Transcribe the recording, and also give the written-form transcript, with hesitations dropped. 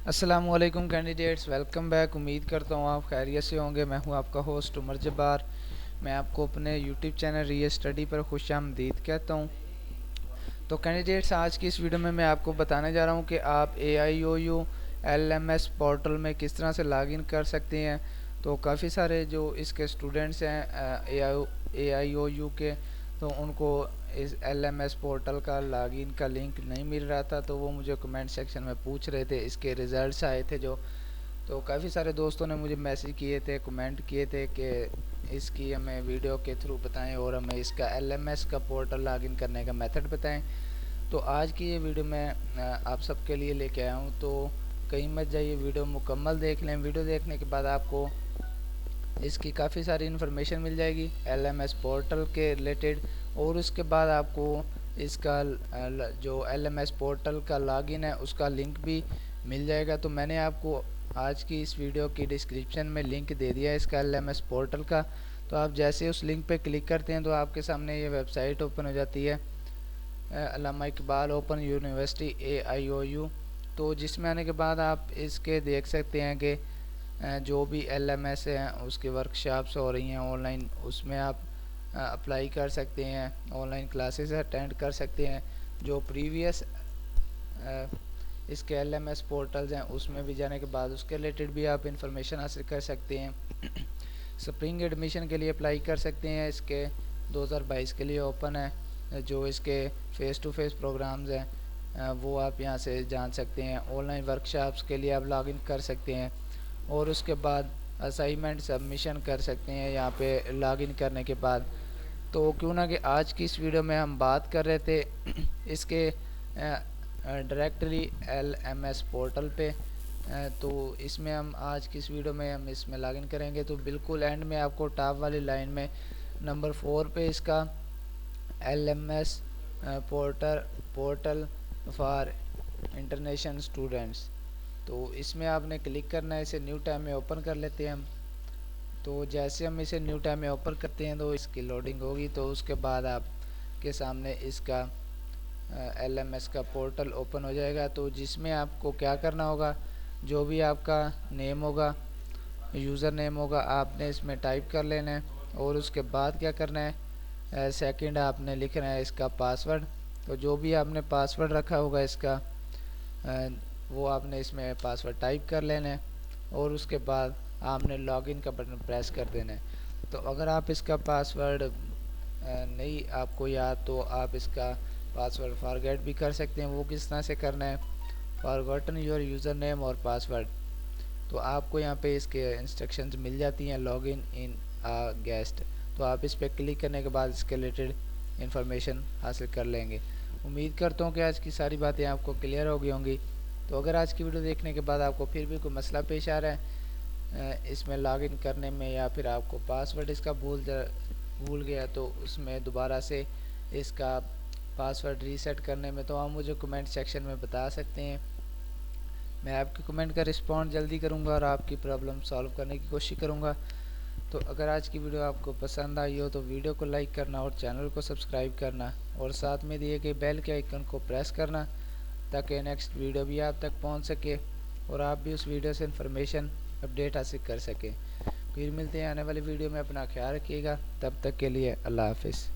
अस्सलामुअलैकुम candidates, welcome back. उम्मीद करता हूँ आप खैरियत से होंगे। मैं हूँ आपका होस्ट उमर जब्बार। मैं आपको अपने यूट्यूब चैनल रियल स्टडी पर खुशामदीद कहता हूँ। तो कैंडिडेट्स, आज की इस वीडियो में मैं आपको बताने जा रहा हूँ कि आप AIOU LMS पोर्टल में किस तरह से लॉगिन कर सकते हैं। तो काफ़ी सारे जो इसके स्टूडेंट्स हैं AIOU के, तो उनको इस LMS पोर्टल का लॉगिन का लिंक नहीं मिल रहा था, तो वो मुझे कमेंट सेक्शन में पूछ रहे थे। इसके रिज़ल्ट्स आए थे जो, तो काफ़ी सारे दोस्तों ने मुझे मैसेज किए थे, कमेंट किए थे कि इसकी हमें वीडियो के थ्रू बताएं और हमें इसका LMS का पोर्टल लॉगिन करने का मेथड बताएं। तो आज की ये वीडियो मैं आप सबके लिए लेके आया हूँ। तो कहीं मत जाइए, वीडियो मुकम्मल देख लें। वीडियो देखने के बाद आपको इसकी काफ़ी सारी इन्फॉर्मेशन मिल जाएगी LMS पोर्टल के रिलेटेड, और उसके बाद आपको इसका जो LMS पोर्टल का लॉगिन है उसका लिंक भी मिल जाएगा। तो मैंने आपको आज की इस वीडियो की डिस्क्रिप्शन में लिंक दे दिया है इसका LMS पोर्टल का। तो आप जैसे उस लिंक पे क्लिक करते हैं तो आपके सामने ये वेबसाइट ओपन हो जाती है, अल्लामा इकबाल ओपन यूनिवर्सिटी AIOU। तो जिसमें आने के बाद आप इसके देख सकते हैं कि जो भी LMS हैं उसकी वर्कशॉप्स हो रही हैं ऑनलाइन, उसमें आप अप्लाई कर सकते हैं, ऑनलाइन क्लासेस अटेंड कर सकते हैं। जो प्रीवियस इसके LMS पोर्टल्स हैं उसमें भी जाने के बाद उसके रिलेटेड भी आप इंफॉर्मेशन हासिल कर सकते हैं। स्प्रिंग एडमिशन के लिए अप्लाई कर सकते हैं, इसके 2022 के लिए ओपन है। जो इसके फ़ेस टू फेस प्रोग्राम्स हैं वो आप यहाँ से जान सकते हैं। ऑनलाइन वर्कशॉप्स के लिए आप लॉगिन कर सकते हैं और उसके बाद असाइनमेंट सबमिशन कर सकते हैं यहाँ पे लॉगिन करने के बाद। तो क्यों ना कि आज की इस वीडियो में हम बात कर रहे थे इसके डायरेक्टली LMS पोर्टल पे। तो इसमें हम आज की इस वीडियो में हम इसमें लॉगिन करेंगे। तो बिल्कुल एंड में आपको टॉप वाली लाइन में नंबर 4 पे इसका LMS portal for international students, तो इसमें आपने क्लिक करना है। इसे न्यू टैब में ओपन कर लेते हैं हम। तो जैसे हम इसे न्यू टैब में ओपन करते हैं तो इसकी लोडिंग होगी, तो उसके बाद आपके सामने इसका LMS का पोर्टल ओपन हो जाएगा। तो जिसमें आपको क्या करना होगा, जो भी आपका नेम होगा, यूज़र नेम होगा, आपने इसमें टाइप कर लेना है। और उसके बाद क्या करना है, सेकंड आपने लिखना है इसका पासवर्ड। तो जो भी आपने पासवर्ड रखा होगा इसका, वो आपने इसमें पासवर्ड टाइप कर लेना है और उसके बाद आपने लॉगिन का बटन प्रेस कर देना है। तो अगर आप इसका पासवर्ड नहीं आपको याद, तो आप इसका पासवर्ड फॉरगेट भी कर सकते हैं। वो किस तरह से करना है, फॉरगॉटन योर यूज़र नेम और पासवर्ड। तो आपको यहाँ पे इसके इंस्ट्रक्शंस मिल जाती हैं, लॉगिन इन आ गेस्ट। तो आप इस पर क्लिक करने के बाद इसके रिलेटेड इंफॉर्मेशन हासिल कर लेंगे। उम्मीद करता हूँ कि आज की सारी बातें आपको क्लियर हो गई होंगी। तो अगर आज की वीडियो देखने के बाद आपको फिर भी कोई मसला पेश आ रहा है इसमें लॉगिन करने में, या फिर आपको पासवर्ड इसका भूल गया, तो उसमें दोबारा से इसका पासवर्ड रीसेट करने में, तो आप मुझे कमेंट सेक्शन में बता सकते हैं। मैं आपके कमेंट का रिस्पॉन्ड जल्दी करूंगा और आपकी प्रॉब्लम सॉल्व करने की कोशिश करूंगा। तो अगर आज की वीडियो आपको पसंद आई हो तो वीडियो को लाइक करना और चैनल को सब्सक्राइब करना और साथ में दिए गए बेल के आइकन को प्रेस करना, ताकि नेक्स्ट वीडियो भी आप तक पहुंच सके और आप भी उस वीडियो से इन्फॉर्मेशन अपडेट हासिल कर सकें। फिर मिलते हैं आने वाली वीडियो में। अपना ख्याल रखिएगा, तब तक के लिए अल्लाह हाफिज़।